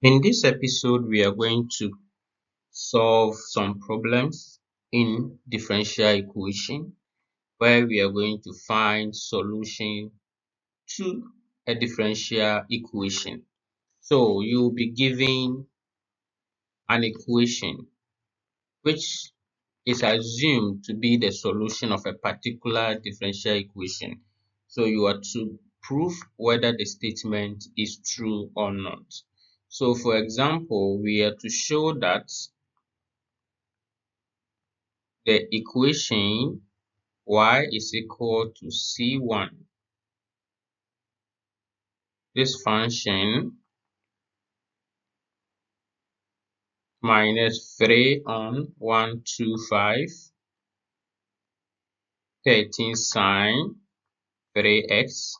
In this episode, we are going to solve some problems in differential equation where we are going to find solution to a differential equation. So you will be given an equation which is assumed to be the solution of a particular differential equation. So you are to prove whether the statement is true or not. So for example, we are to show that the equation y is equal to c1. This function minus 3 on 125 13 sine 3x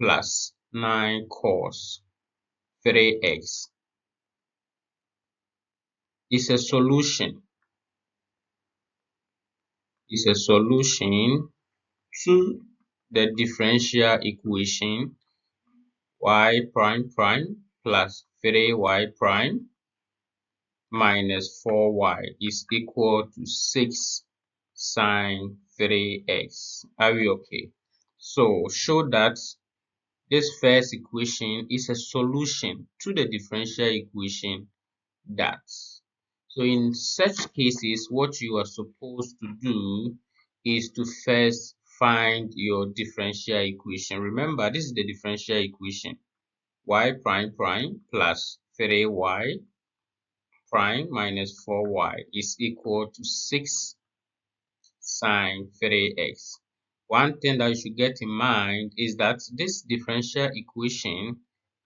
plus 9 cos 3x is a solution to the differential equation y prime prime plus 3y prime minus 4y is equal to 6 sine 3x. Are we okay? So show that this first equation is a solution to the differential equation that. So in such cases, what you are supposed to do is to first find your differential equation. Remember, this is the differential equation. Y prime prime plus 3y prime minus 4y is equal to 6 sine 3x. One thing that you should get in mind is that this differential equation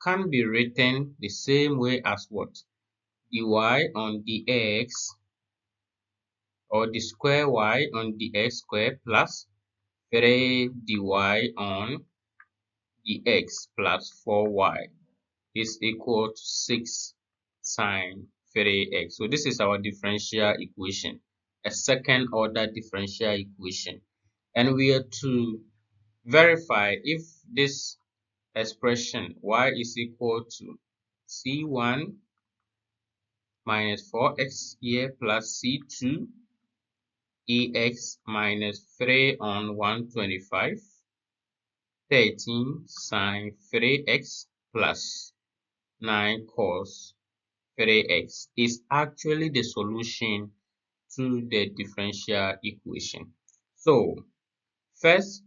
can be written the same way as what? Dy on dx or the square y on dx square plus 3 dy on dx plus 4y is equal to 6 sine 3x. So this is our differential equation, a second order differential equation. And we are to verify if this expression y is equal to c1 minus 4x here plus c2 ex minus 3 on 125 13 sine 3x plus 9 cos 3x is actually the solution to the differential equation. So first,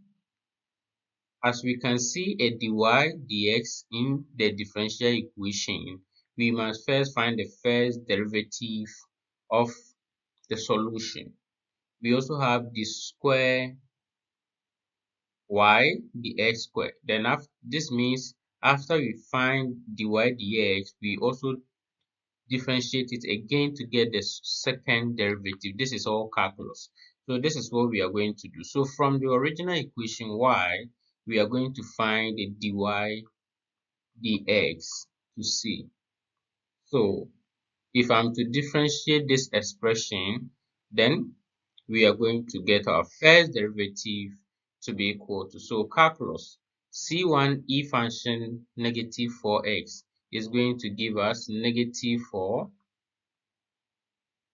as we can see a dy dx in the differential equation, we must first find the first derivative of the solution. We also have the square y dx square. Then after, this means after we find dy dx, we also differentiate it again to get the second derivative. This is all calculus. So this is what we are going to do. So from the original equation y, we are going to find the dy dx to c. So if I'm to differentiate this expression, then we are going to get our first derivative to be equal to, so calculus c1 e function negative 4x is going to give us negative 4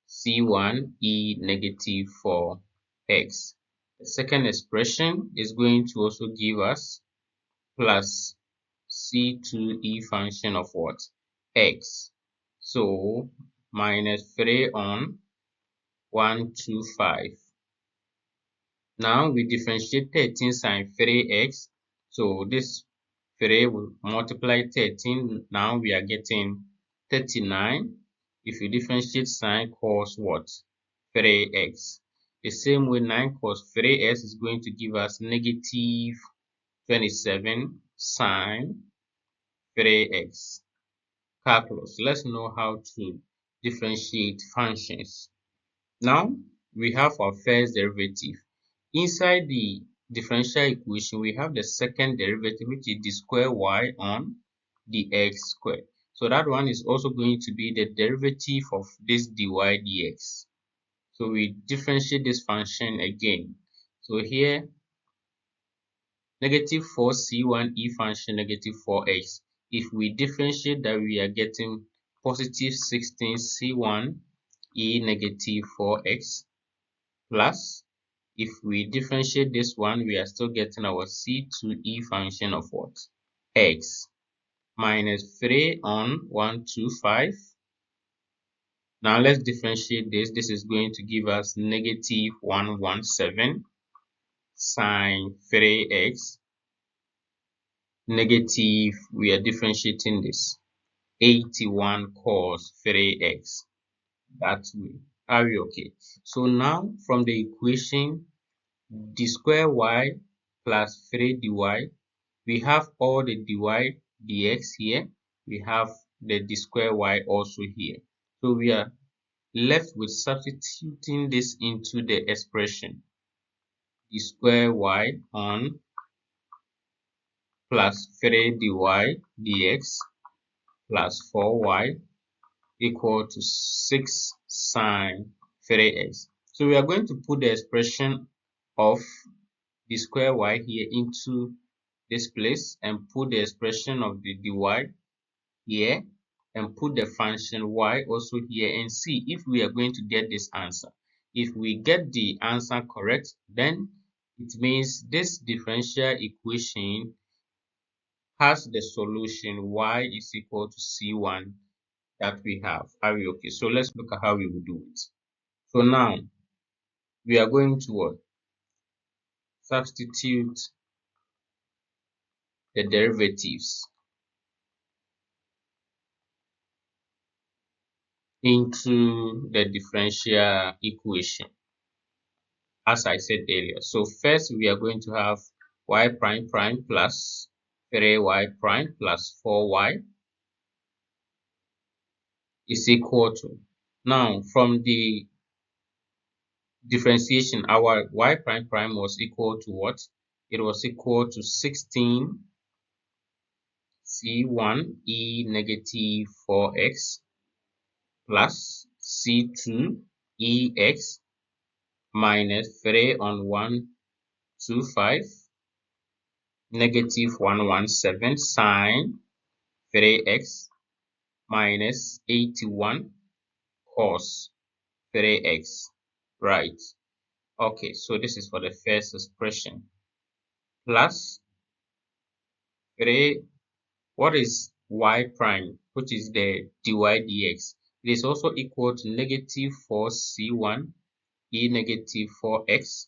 c1 e negative 4x. The second expression is going to also give us plus c2 e function of what? X. So minus 3 on 125. Now we differentiate 13 sine 3x. So this 3 will multiply 13. Now we are getting 39. If you differentiate sine cos what? 3x. The same way 9 cos 3x is going to give us negative 27 sine 3x. Calculus. Let's know how to differentiate functions. Now we have our first derivative. Inside the differential equation, we have the second derivative, which is the square y on the x squared. So that one is also going to be the derivative of this dy dx. So we differentiate this function again. So here, negative 4c1 e function negative 4x if we differentiate that, we are getting positive 16c1 e negative 4x plus, if we differentiate this one, we are still getting our c2e function of what? X minus 3 on 125. Now let's differentiate this. This is going to give us negative 117 sine 3x negative, we are differentiating this, 81 cos 3x. That way. Are we okay? So now from the equation d square y plus 3 dy, we have all the dy dx here. We have the d square y also here. So we are left with substituting this into the expression d square y on plus 3 dy dx plus 4y equal to 6 sine 3x. So we are going to put the expression of the square y here into this place and put the expression of the dy here and put the function y also here and see if we are going to get this answer. If we get the answer correct, then it means this differential equation has the solution y is equal to c1 that we have. Are we okay? So let's look at how we will do it. So now we are going to what? Substitute the derivatives into the differential equation, as I said earlier. So first we are going to have y prime prime plus 3y prime plus 4y is equal to, now from the differentiation, our y prime prime was equal to what? It was equal to 16 c1 e negative 4x plus c2 ex minus 3 on 125 negative 117 sine 3x minus 81 cos 3x. Right. Okay, so this is for the first expression. Plus 3, what is y prime, which is the dy dx? It is also equal to negative 4c1 e negative 4x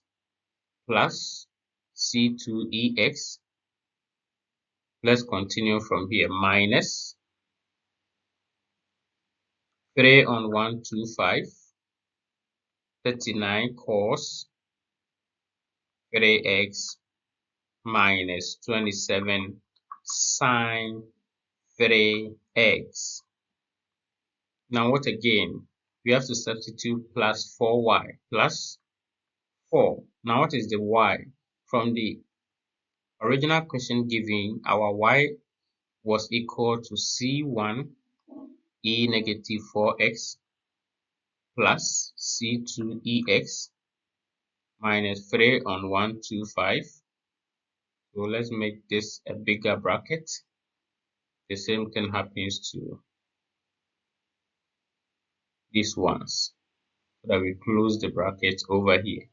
plus c2ex. Let's continue from here. Minus 3 on 125, 39 cos 3x minus 27 sine 3x. Now what again? We have to substitute plus 4y plus 4. Now what is the y? From the original question given, our y was equal to c1 e negative 4x plus c2ex minus 3 on 125. So let's make this a bigger bracket. The same thing happens to these ones, so that we close the bracket over here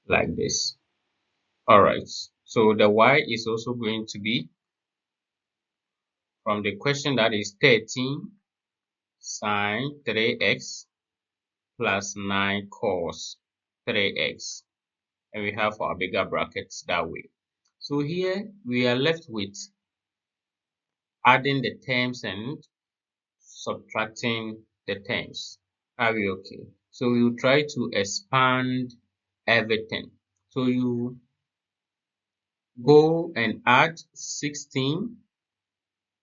like this. All right, so the y is also going to be from the question, that is 13 sine 3x plus 9 cos 3x, and we have our bigger brackets that way. So here we are left with adding the terms and subtracting the terms. Are we okay? So we will try to expand everything. So you go and add 16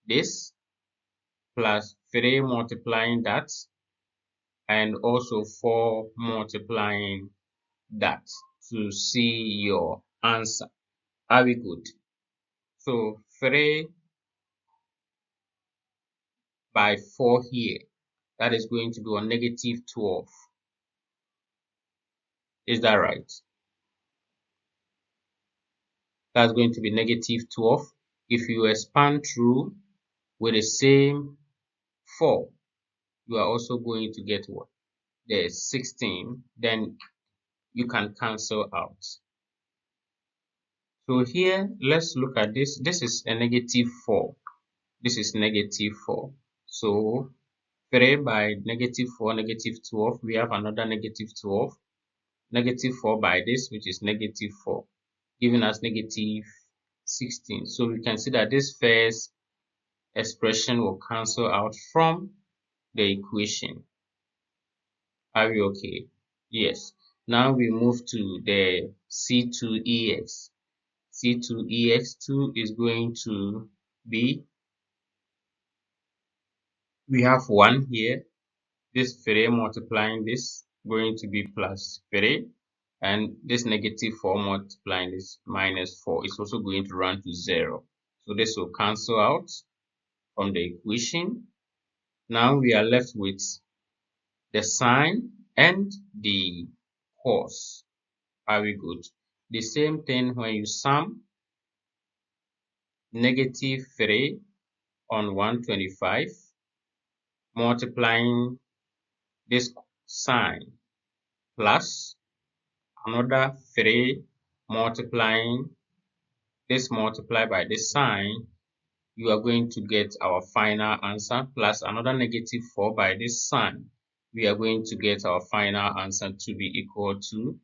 this plus 3 multiplying that, and also 4 multiplying that to see your answer. Are we good? So 3 by 4 here, that is going to be a negative 12. Is that right? That's going to be negative 12. If you expand through with the same 4, you are also going to get what? The 16. Then you can cancel out. So here, let's look at this. This is a negative 4. This is negative 4. So 3 by negative 4, negative 12. We have another negative 12. Negative 4 by this, which is negative 4, giving us negative 16. So we can see that this first expression will cancel out from the equation. Are we okay? Yes. Now we move to the C2EX. C2EX2 is going to be, we have 1 here. This 3 multiplying this going to be plus 3. And this negative 4 multiplying this minus 4 is also going to run to 0. So this will cancel out from the equation. Now we are left with the sine and the cos. Are we good? The same thing when you sum negative 3 on 125 multiplying this sine plus another 3 multiplying this multiplied by this sine, you are going to get our final answer plus another negative 4 by this sine. We are going to get our final answer to be equal to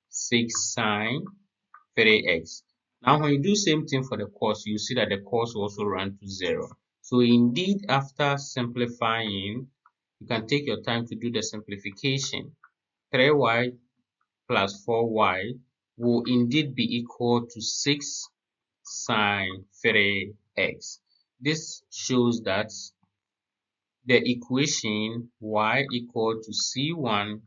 6 sine 3x. Now when you do same thing for the cos, you see that the cos will also run to 0. So indeed, after simplifying, you can take your time to do the simplification. 3y plus 4y will indeed be equal to 6 sine 3x. This shows that the equation y equal to C1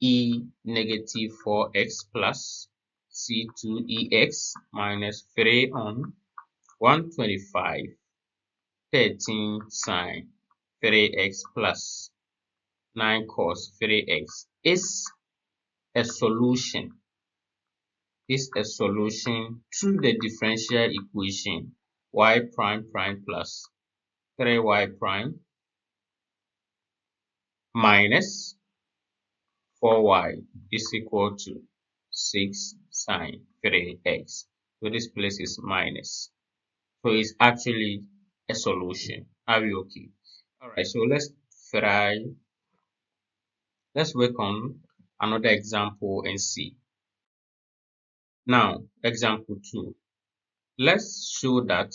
e negative 4x plus C2 ex minus 3 on 125 13 sine 3x plus 9 cos 3x is a solution to the differential equation y prime prime plus 3y prime minus 4y is equal to 6 sine 3x. So this place is minus. So it's actually a solution. Are we okay? Alright, so let's work on another example and see. Now, example 2. Let's show that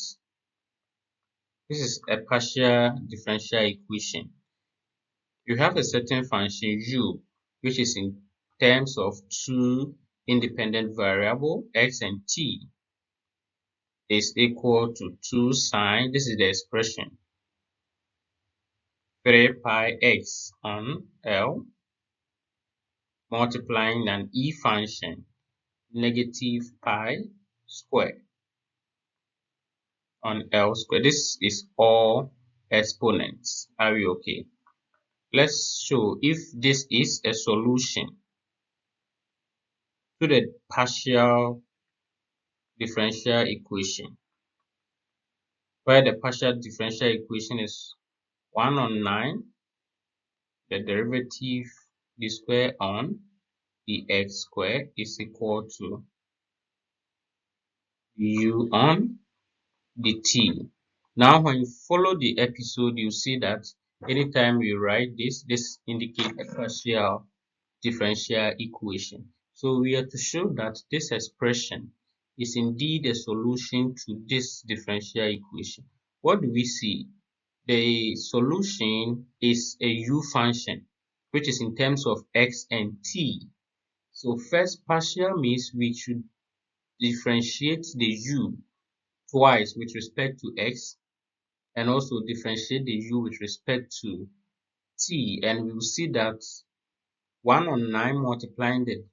this is a partial differential equation. You have a certain function u, which is in terms of two independent variables, x and t, is equal to 2 sine, this is the expression, 3 pi x on L, multiplying an e function, negative pi square on L square. This is all exponents. Are we okay? Let's show if this is a solution to the partial differential equation, where the partial differential equation is 1 on 9, the derivative d square on the x square is equal to u on the t. Now when you follow the episode, you see that anytime we write this indicates a partial differential equation. So we are to show that this expression is indeed a solution to this differential equation. What do we see? The solution is a u function, which is in terms of x and t. So first, partial means we should differentiate the u twice with respect to x and also differentiate the u with respect to t, and we will see that 1 on 9 multiplying the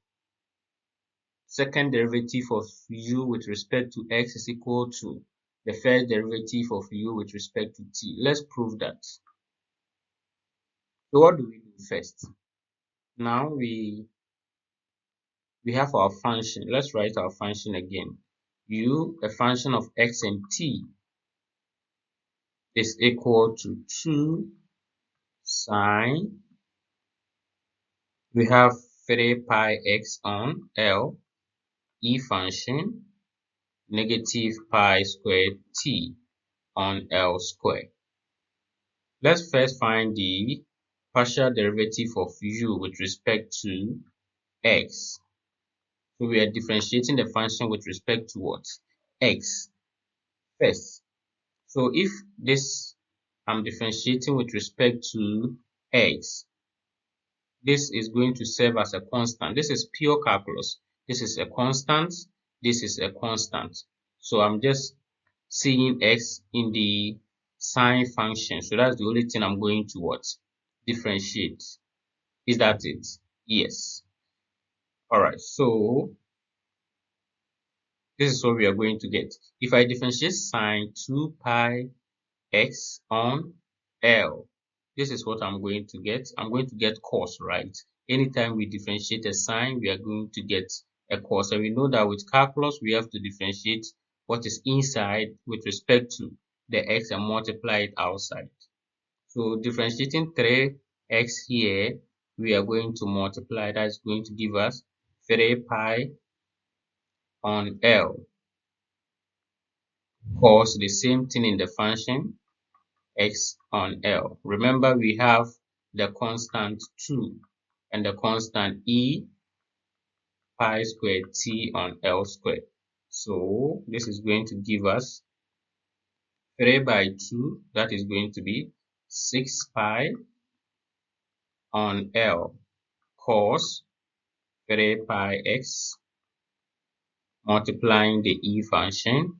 second derivative of u with respect to x is equal to the first derivative of u with respect to t. Let's prove that. So what do we do first? Now we have our function. Let's write our function again. u, a function of x and t, is equal to 2 sine, we have 3 pi x on L, e function, negative pi squared t on L squared. Let's first find the partial derivative of u with respect to x. So we are differentiating the function with respect to what? X first. So if this I'm differentiating with respect to x, this is going to serve as a constant. This is pure calculus. This is a constant. This is a constant. So I'm just seeing x in the sine function. So that's the only thing I'm going to what? Differentiate. Is that it? Yes. Alright, so this is what we are going to get. If I differentiate sine 2 pi x on L, this is what I'm going to get. I'm going to get cos, right? Anytime we differentiate a sine, we are going to get a cos. And we know that with calculus, we have to differentiate what is inside with respect to the x and multiply it outside. So differentiating 3x here, we are going to multiply. That's going to give us 3 pi on L. Cos the same thing in the function x on L. Remember, we have the constant 2 and the constant e pi squared t on L squared. So this is going to give us 3 by 2, that is going to be 6 pi on L cos 3 pi x multiplying the e function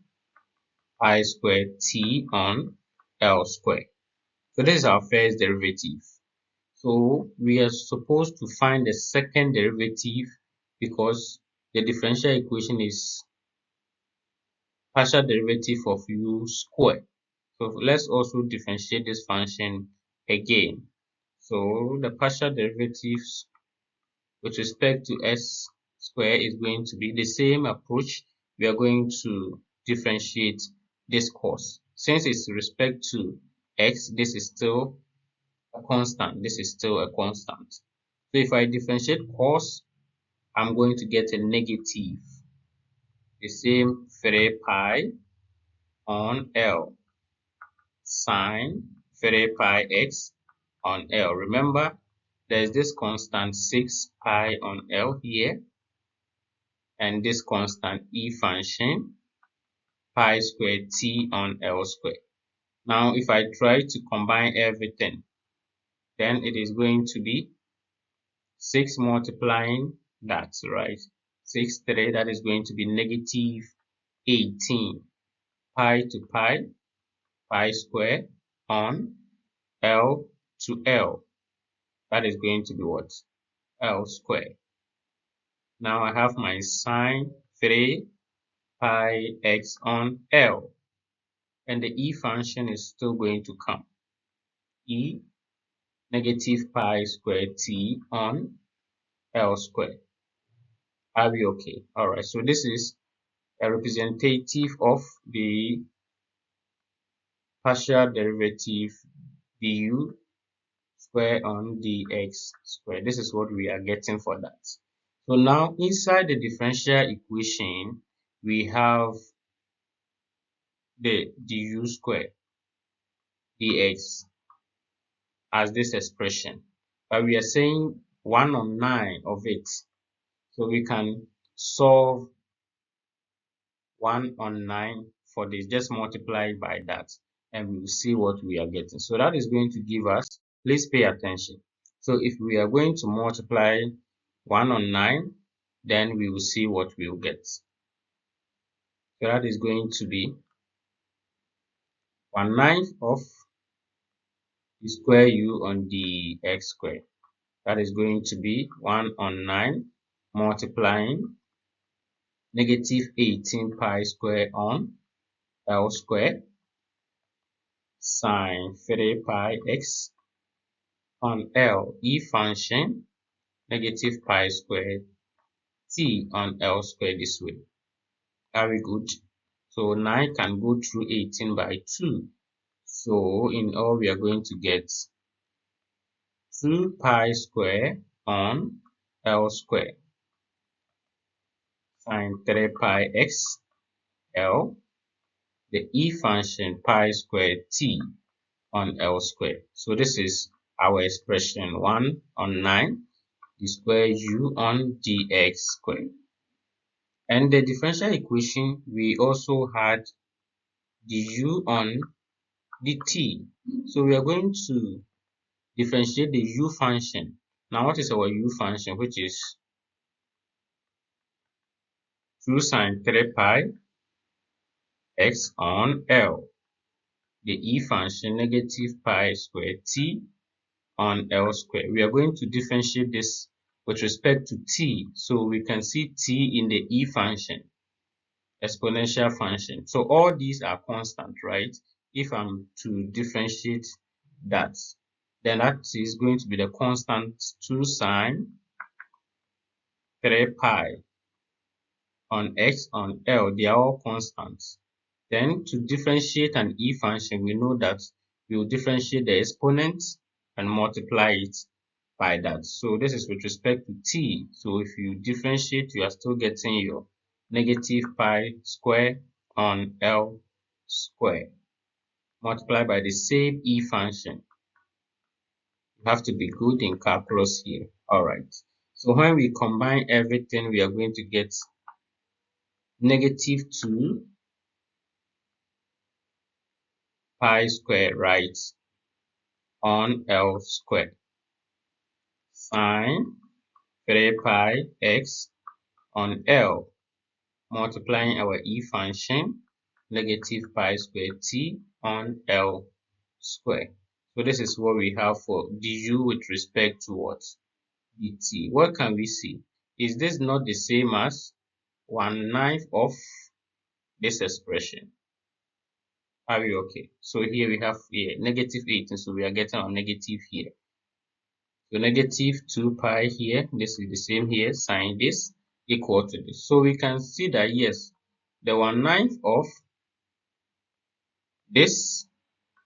pi squared t on L squared. So this is our first derivative. So we are supposed to find the second derivative because the differential equation is partial derivative of u squared. So let's also differentiate this function again. So the partial derivatives with respect to s squared is going to be the same approach. We are going to differentiate this cos. Since it's with respect to x, this is still a constant. This is still a constant. So if I differentiate cos, I'm going to get a negative. The same 3 pi on L sine 3 pi x on L. Remember, there's this constant 6 pi on L here and this constant e function pi squared t on L squared. Now, if I try to combine everything, then it is going to be 6 multiplying that, right? 6, 3, that is going to be negative 18. Pi to pi square on L to L. That is going to be what? L square. Now I have my sine 3 pi x on L. And the e function is still going to come. E negative pi square t on L square. Are we okay? Alright, so this is a representative of the partial derivative du square on dx square. This is what we are getting for that. So now inside the differential equation, we have the du square dx as this expression, but we are saying 1 on 9 of it. So we can solve 1 on 9 for this, just multiply by that and we will see what we are getting. So that is going to give us, please pay attention. So if we are going to multiply 1 on 9, then we will see what we will get. So that is going to be 1/9 of the square u on the x square. That is going to be 1 on 9 multiplying negative 18 pi square on L square sine 3 pi x on L e function negative pi square t on L square this way. Are we good? So 9 can go through 18 by 2. So in all, we are going to get 2 pi square on L square sine 3 pi x L, the e function pi square t on L square. So this is our expression 1 on 9, the square u on dx square. And the differential equation, we also had the u on the t. So we are going to differentiate the u function. Now what is our u function, which is 2 sine 3 pi x on L. The e function negative pi square t on L square. We are going to differentiate this with respect to t. So we can see t in the e function, exponential function. So all these are constant, right? If I'm to differentiate that, then that is going to be the constant 2 sine 3 pi on x on L. They are all constants. Then to differentiate an e function, we know that we will differentiate the exponent and multiply it by that. So this is with respect to t. So if you differentiate, you are still getting your negative pi square on L square multiplied by the same e function. You have to be good in calculus here. Alright. So when we combine everything, we are going to get negative 2 pi square, right, on L square sine 3 pi x on L, multiplying our e function negative pi square t on L square. So this is what we have for du with respect to what? dt. What can we see? Is this not the same as 1/9 of this expression? Are we okay? So here we have here negative 18, so we are getting our negative here. So negative 2 pi here, this is the same here, sine this equal to this. So we can see that yes, the 1/9 of this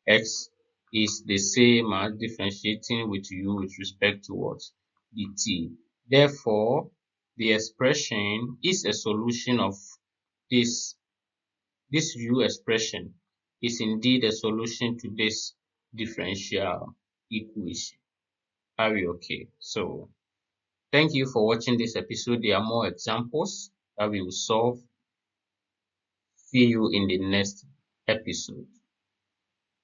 x is the same as differentiating with u with respect to what? dt. Therefore, the expression is a solution of this u expression is indeed a solution to this differential equation. Are we okay? So thank you for watching this episode. There are more examples that we will solve. See you in the next episode.